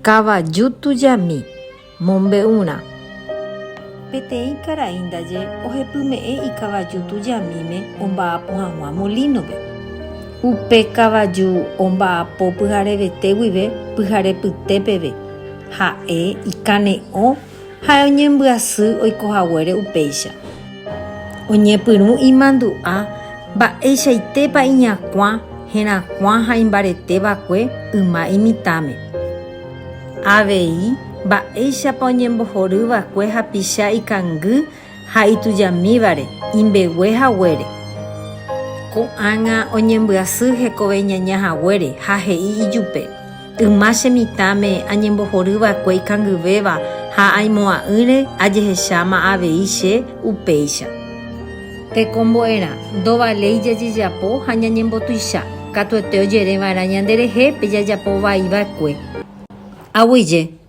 Kavaju tujami, mombe'urã. Peteĩ karai ndaje ohepyme'ẽ ikavaju tujamíme omba'apo hag̃ua molinope. Upe kavaju omba'apo pyharevete guive pyharepytépeve, ha'e ikane'õ ha oñembyasy oikohaguére upéicha. Oñepyrũ imandu'a mba'eichaitépa iñakũa, herakuã ha imbareteva'ekue yma imitãme. Avei mba'éichapa oñembohorýva'ekue hapicha ikangy ha itujamívare imbeguehaguére. Ko'ág̃a oñembyasy hekove ñañahaguére ha he'i ijupe: yma chemitãme añembohorýva'ekue ikangyvéva ha aimo'ã'ỹre ajehecháma avei che upéicha. Tekombo'erã ndovaléi jajejapo ha ñañembotuicha katuete ojereva'erã ñanderehépe jajapo vaiva'ekue. Aguyje.